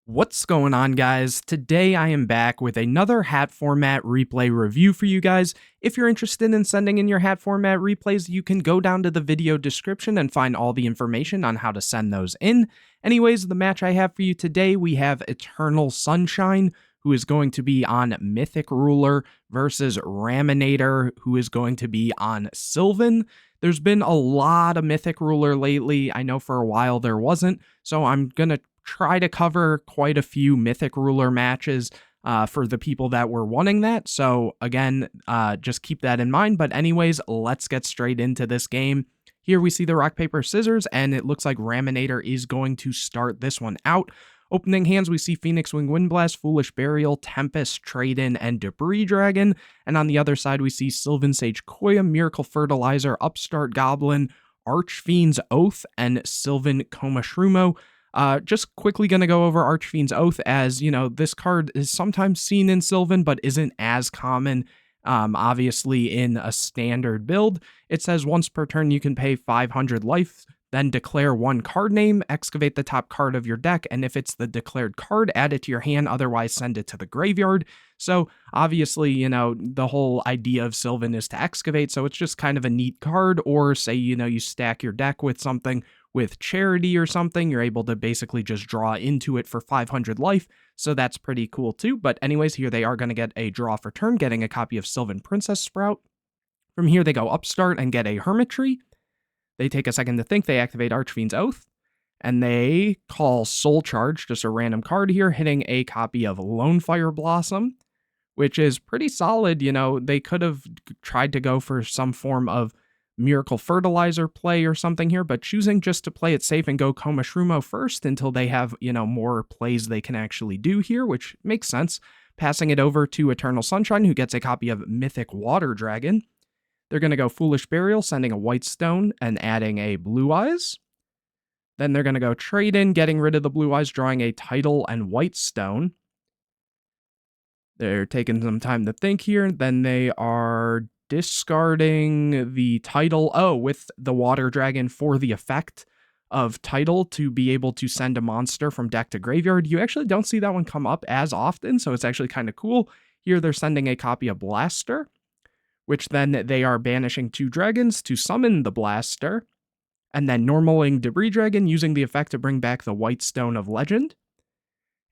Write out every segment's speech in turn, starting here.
What's going on, guys? Today I am back with another hat format replay review for you guys. If you're interested in sending in your hat format replays, you can go down to the video description and find all the information on how to send those in. Anyways, the match I have for you today, we have Eternal Sunshine, who is going to be on Mythic Ruler, versus Raminator, who is going to be on Sylvan. There's been a lot of Mythic Ruler lately. I know for a while there wasn't, so I'm going to try to cover quite a few Mythic Ruler matches for the people that were wanting that. So again, just keep that in mind. But anyways, let's get straight into this game. Here we see the rock, paper, scissors, and it looks like Raminator is going to start this one out. Opening hands, we see Phoenix Wing Windblast, Foolish Burial, Tempest, Trade-In, and Debris Dragon. And on the other side, we see Sylvan Sage Koya, Miracle Fertilizer, Upstart Goblin, Archfiend's Oath, and Sylvan Coma Shroomo. Just quickly going to go over Archfiend's Oath, as, you know, this card is sometimes seen in Sylvan, but isn't as common, obviously, in a standard build. It says once per turn you can pay 500 life, then declare one card name, excavate the top card of your deck, and if it's the declared card, add it to your hand, otherwise send it to the graveyard. So, obviously, you know, the whole idea of Sylvan is to excavate, so it's just kind of a neat card. Or say, you know, you stack your deck with something with Charity or something, you're able to basically just draw into it for 500 life, so that's pretty cool too. But anyways, here they are going to get a draw for turn, getting a copy of Sylvan Princess Sprout. From here they go Upstart and get a Hermitry. They take a second to think, they activate Archfiend's Oath, and they call Soul Charge, just a random card here, hitting a copy of Lonefire Blossom, which is pretty solid. You know, they could have tried to go for some form of Miracle Fertilizer play or something here, but choosing just to play it safe and go Coma Shroomo first until they have, you know, more plays they can actually do here, which makes sense. Passing it over to Eternal Sunshine, who gets a copy of Mythic Water Dragon. They're going to go Foolish Burial, sending a White Stone and adding a Blue Eyes. Then they're going to go Trade-In, getting rid of the Blue Eyes, drawing a Tidal and White Stone. They're taking some time to think here. Then they are discarding the Tidal, with the Water Dragon for the effect of Tidal to be able to send a monster from deck to graveyard. You actually don't see that one come up as often, so it's actually kind of cool. Here they're sending a copy of Blaster, which then they are banishing 2 dragons to summon the Blaster, and then normaling Debris Dragon using the effect to bring back the White Stone of Legend.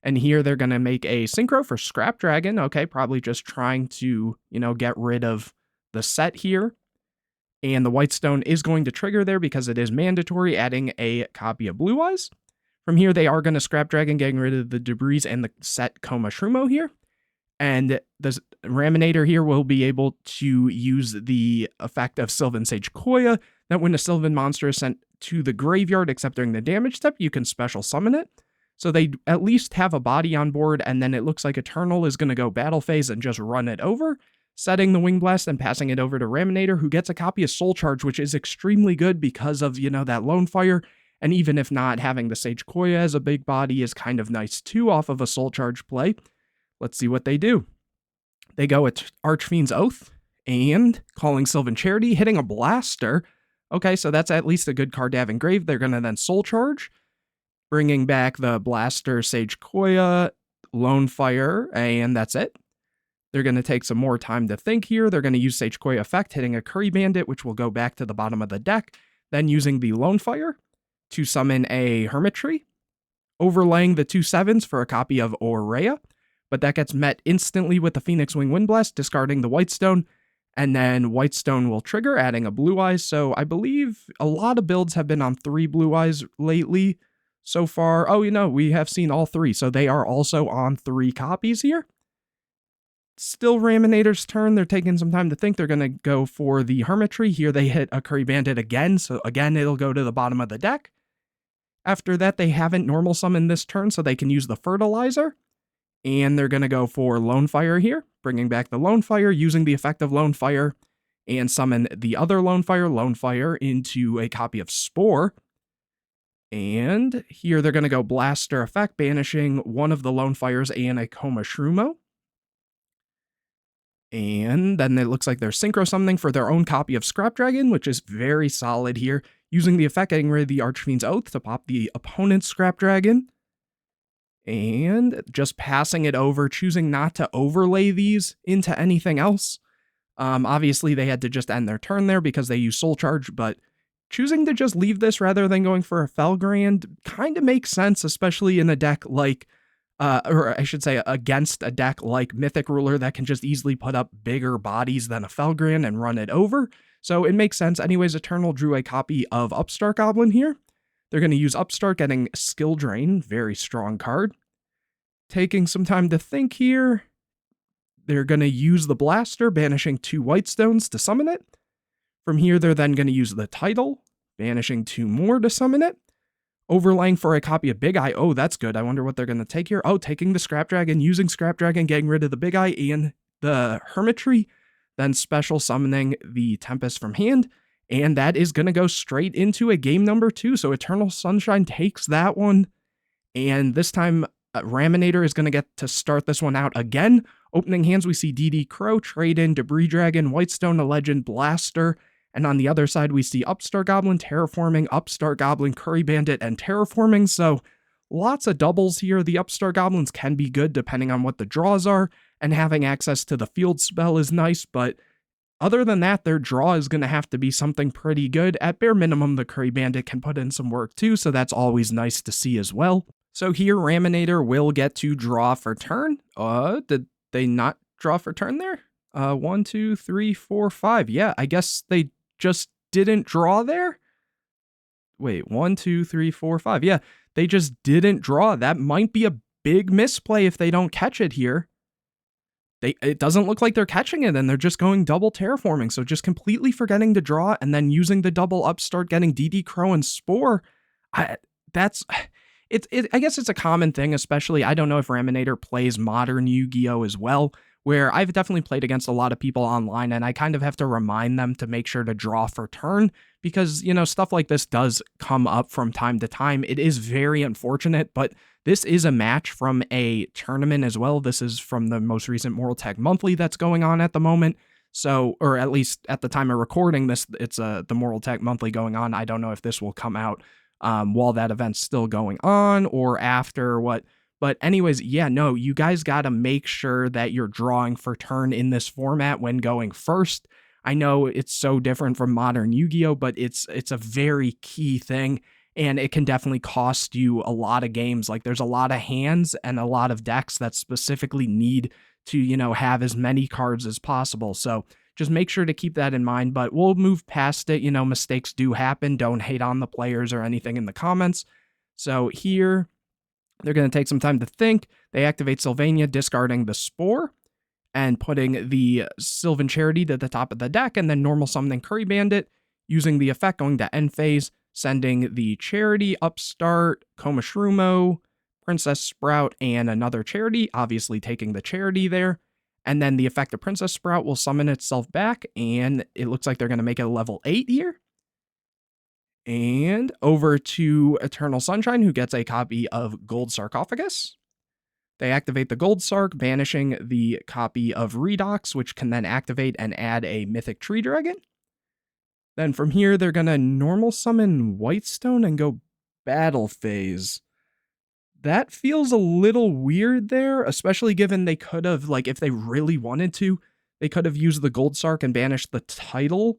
And here they're going to make a Synchro for Scrap Dragon. Okay, probably just trying to, you know, get rid of the set here. And the White Stone is going to trigger there because it is mandatory, adding a copy of Blue Eyes. From here, they are going to Scrap Dragon, getting rid of the Debris and the set Coma Shroomo here. And the Raminator here will be able to use the effect of Sylvan Sage Koya, that when a Sylvan monster is sent to the graveyard, except during the damage step, you can special summon it. So they at least have a body on board, and then it looks like Eternal is going to go Battle Phase and just run it over, setting the Wing Blast and passing it over to Raminator, who gets a copy of Soul Charge, which is extremely good because of, you know, that Lonefire. And even if not, having the Sage Koya as a big body is kind of nice too off of a Soul Charge play. Let's see what they do. They go at Archfiend's Oath and calling Sylvan Charity, hitting a Blaster. Okay, so that's at least a good card to have engraved. They're going to then Soul Charge, bringing back the Blaster, Sage Koya, Lonefire, and that's it. They're going to take some more time to think here. They're going to use Sage Koya effect, hitting a Curry Bandit, which will go back to the bottom of the deck. Then using the Lonefire to summon a Hermitry, overlaying the 2 7s for a copy of Aurea. But that gets met instantly with the Phoenix Wing Windblast, discarding the White Stone, and then White Stone will trigger, adding a Blue Eyes. So I believe a lot of builds have been on 3 Blue Eyes lately so far. Oh, you know, we have seen all 3, so they are also on 3 copies here. Still Raminator's turn. They're taking some time to think. They're going to go for the Hermitry. Here they hit a Curry Bandit again, so again it'll go to the bottom of the deck. After that, they haven't normal summoned this turn, so they can use the Fertilizer. And they're going to go for Lonefire here, bringing back the Lonefire, using the effect of Lonefire, and summon the other Lonefire, into a copy of Spore. And here they're going to go Blaster effect, banishing one of the Lonefires and a Coma Shroomo. And then it looks like they're Synchro summoning for their own copy of Scrap Dragon, which is very solid here, using the effect, getting rid of the Archfiend's Oath to pop the opponent's Scrap Dragon. And just passing it over, choosing not to overlay these into anything else. Obviously, they had to just end their turn there because they used Soul Charge, but choosing to just leave this rather than going for a Felgrand kind of makes sense, especially in a deck like, or I should say against a deck like Mythic Ruler that can just easily put up bigger bodies than a Felgrand and run it over. So it makes sense. Anyways, Eternal drew a copy of Upstart Goblin here. They're going to use Upstart, getting Skill Drain, very strong card. Taking some time to think here, they're going to use the Blaster, banishing 2 white stones to summon it. From here, they're then going to use the Title, banishing 2 more to summon it. Overlaying for a copy of Big Eye. Oh, that's good. I wonder what they're going to take here. Oh, taking the Scrap Dragon, using Scrap Dragon, getting rid of the Big Eye and the Hermitry. Then special summoning the Tempest from hand. And that is going to go straight into a game number 2. So Eternal Sunshine takes that one. And this time, Raminator is going to get to start this one out again. Opening hands, we see DD Crow, Trade In, Debris Dragon, Whitestone, a Legend, Blaster. And on the other side, we see Upstart Goblin, Terraforming, Upstart Goblin, Curry Bandit, and Terraforming. So lots of doubles here. The Upstart Goblins can be good depending on what the draws are. And having access to the field spell is nice, but other than that, their draw is going to have to be something pretty good. At bare minimum, the Curry Bandit can put in some work too, so that's always nice to see as well. So here, Raminator will get to draw for turn. Did they not draw for turn there? 1, 2, 3, 4, 5. Yeah, I guess they just didn't draw there. Wait, 1, 2, 3, 4, 5. Yeah, they just didn't draw. That might be a big misplay if they don't catch it here. It doesn't look like they're catching it, and they're just going double Terraforming. So just completely forgetting to draw and then using the double Upstart, getting DD Crow and Spore. I guess it's a common thing, especially, I don't know if Raminator plays modern Yu-Gi-Oh! As well, where I've definitely played against a lot of people online, and I kind of have to remind them to make sure to draw for turn, because, you know, stuff like this does come up from time to time. It is very unfortunate, but this is a match from a tournament as well. This is from the most recent Mortal Monthly that's going on at the moment. So, or at least at the time of recording this, it's the Mortal Monthly going on. I don't know if this will come out while that event's still going on or after or what. But anyways, yeah, no, you guys got to make sure that you're drawing for turn in this format when going first. I know it's so different from modern Yu-Gi-Oh, but it's a very key thing. And it can definitely cost you a lot of games. Like, there's a lot of hands and a lot of decks that specifically need to, you know, have as many cards as possible. So just make sure to keep that in mind. But we'll move past it. You know, mistakes do happen. Don't hate on the players or anything in the comments. So here, they're going to take some time to think. They activate Sylvania, discarding the Spore and putting the Sylvan Charity to the top of the deck, and then normal summoning Curry Bandit, using the effect, going to end phase, sending the Charity, Upstart, Komashrumo, Princess Sprout, and another Charity, obviously taking the Charity there. And then the effect of Princess Sprout will summon itself back, and it looks like they're going to make it a level 8 here. And over to Eternal Sunshine, who gets a copy of Gold Sarcophagus. They activate the Gold Sarc, banishing the copy of Redox, which can then activate and add a Mythic Tree Dragon. Then from here, they're going to normal summon Whitestone and go battle phase. That feels a little weird there, especially given they could have, like, if they really wanted to, they could have used the Gold Sarc and banished the Title,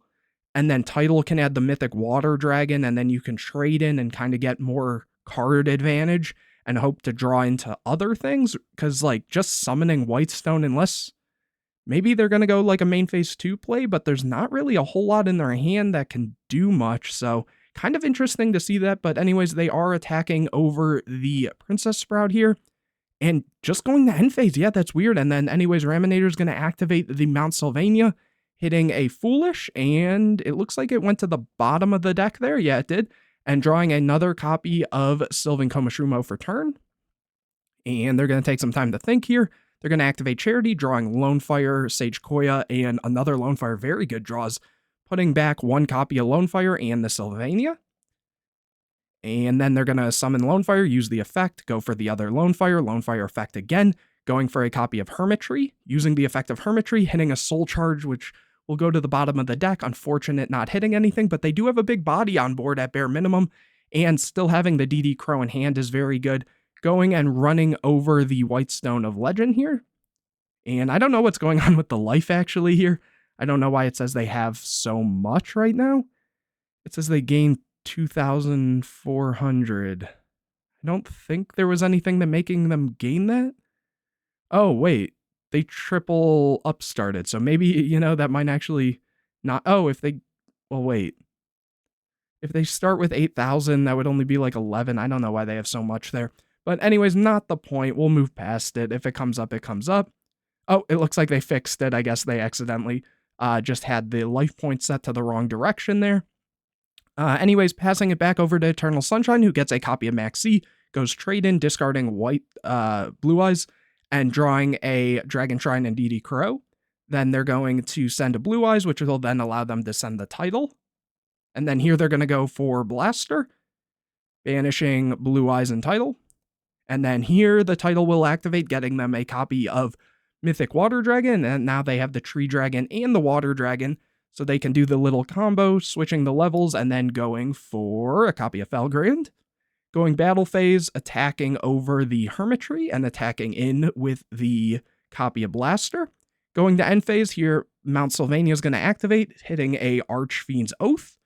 and then Title can add the Mythic Water Dragon, and then you can trade in and kind of get more card advantage and hope to draw into other things, because, like, just summoning Whitestone, unless maybe they're going to go like a main phase 2 play, but there's not really a whole lot in their hand that can do much, so kind of interesting to see that. But anyways, they are attacking over the Princess Sprout here, and just going to end phase. Yeah, that's weird. And then anyways, Raminator's going to activate the Mount Sylvania, hitting a Foolish, and it looks like it went to the bottom of the deck there. Yeah, it did. And drawing another copy of Sylvan Komashrumo for turn. And they're going to take some time to think here. They're going to activate Charity, drawing Lonefire, Sage Koya, and another Lonefire. Very good draws. Putting back one copy of Lonefire and the Sylvania. And then they're going to summon Lonefire, use the effect, go for the other Lonefire effect again, going for a copy of Hermitry, using the effect of Hermitry, hitting a Soul Charge, which will go to the bottom of the deck. Unfortunate not hitting anything, but they do have a big body on board at bare minimum, and still having the DD Crow in hand is very good. going and running over the White Stone of Legend here. And I don't know what's going on with the life actually here. I don't know why it says they have so much right now. It says they gain 2,400. I don't think there was anything that making them gain that. Oh, wait. They triple upstarted. So maybe, you know, that might actually not. Oh, if they. Well, wait. If they start with 8,000, that would only be like 11. I don't know why they have so much there. But anyways, not the point. We'll move past it. If it comes up, it comes up. Oh, it looks like they fixed it. I guess they accidentally just had the life point set to the wrong direction there. Anyways, passing it back over to Eternal Sunshine, who gets a copy of Max C, goes trade in, discarding white Blue Eyes, and drawing a Dragon Shrine and DD Crow. Then they're going to send a Blue Eyes, which will then allow them to send the title. And then here they're going to go for Blaster, banishing Blue Eyes and title. And then here the title will activate, getting them a copy of Mythic Water Dragon, and now they have the Tree Dragon and the Water Dragon, so they can do the little combo, switching the levels, and then going for a copy of Felgrand. Going battle phase, attacking over the Hermitry, and attacking in with the copy of Blaster. Going to end phase, here Mount Sylvania is going to activate, hitting a Archfiend's Oath,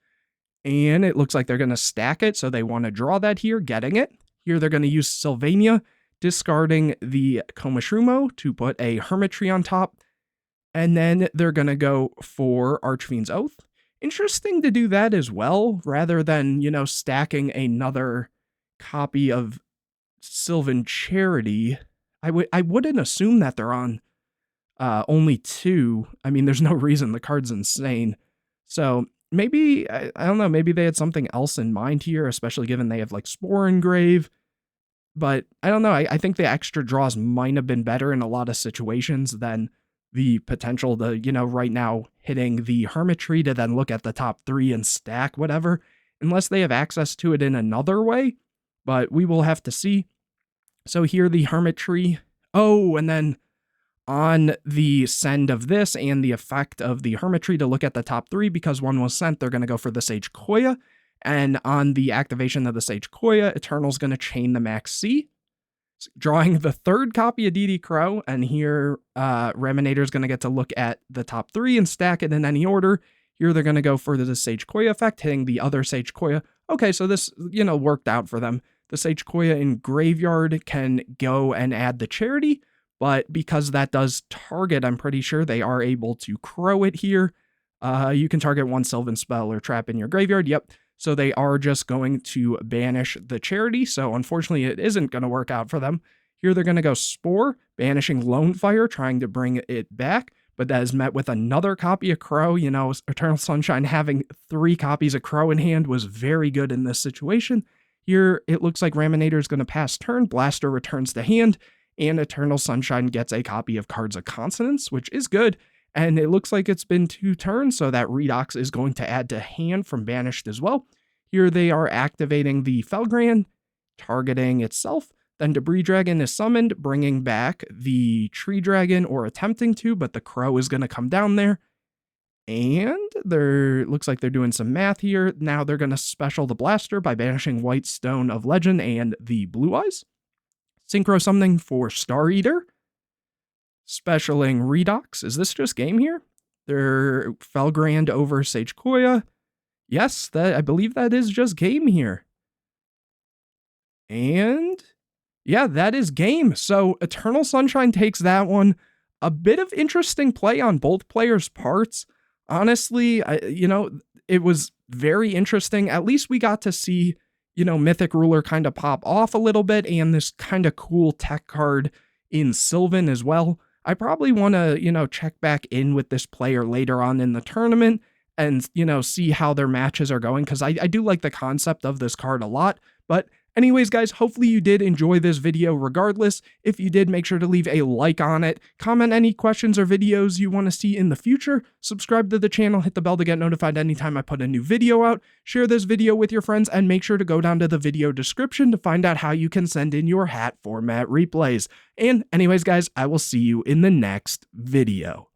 and it looks like they're going to stack it, so they want to draw that here, getting it. Here they're going to use Sylvania, discarding the Komashrumo to put a Hermitry on top, and then they're going to go for Archfiend's Oath. Interesting to do that as well, rather than, you know, stacking another copy of Sylvan Charity. I wouldn't assume that they're on only 2. I mean, there's no reason. The card's insane. So maybe, I don't know, maybe they had something else in mind here, especially given they have like Spore Engrave. But I don't know, I think the extra draws might have been better in a lot of situations than the potential to, you know, right now hitting the Hermitry to then look at the top 3 and stack whatever, unless they have access to it in another way. But we will have to see. So here the Hermitry. Oh, and then on the send of this and the effect of the Hermitry to look at the top 3, because one was sent, they're going to go for the Sage Koya. And on the activation of the Sage Koya, Eternal's going to chain the Max C, drawing the 3rd copy of DD Crow. And here, Raminator's going to get to look at the top 3 and stack it in any order. Here, they're going to go for the Sage Koya effect, hitting the other Sage Koya. Okay, so this, you know, worked out for them. The Sage Koya in Graveyard can go and add the Charity, but because that does target, I'm pretty sure they are able to Crow it here. You can target one Sylvan spell or trap in your graveyard. Yep. So they are just going to banish the Charity. So unfortunately, it isn't going to work out for them. Here they're going to go Spore, banishing Lone Fire, trying to bring it back. But that is met with another copy of Crow. You know, Eternal Sunshine having 3 copies of Crow in hand was very good in this situation. Here, it looks like Raminator is going to pass turn. Blaster returns to hand. And Eternal Sunshine gets a copy of Cards of Consonance, which is good. And it looks like it's been 2 turns, so that Redox is going to add to hand from Banished as well. Here they are activating the Felgrand, targeting itself. Then Debris Dragon is summoned, bringing back the Tree Dragon, or attempting to, but the Crow is going to come down there. And looks like they're doing some math here. Now they're going to special the Blaster by banishing White Stone of Legend and the Blue Eyes. Synchro summoning for Star Eater. Specialing Redox. Is this just game here? They're Felgrand over Sage Koya. Yes, I believe that is just game here. And yeah, that is game. So Eternal Sunshine takes that one. A bit of interesting play on both players' parts. Honestly, it was very interesting. At least we got to see, Mythic Ruler kind of pop off a little bit, and this kind of cool tech card in Sylvan as well. I probably want to, check back in with this player later on in the tournament and, see how their matches are going, because I do like the concept of this card a lot. But anyways, guys, hopefully you did enjoy this video regardless. If you did, make sure to leave a like on it. Comment any questions or videos you want to see in the future. Subscribe to the channel, hit the bell to get notified anytime I put a new video out. Share this video with your friends, and make sure to go down to the video description to find out how you can send in your hat format replays. And anyways, guys, I will see you in the next video.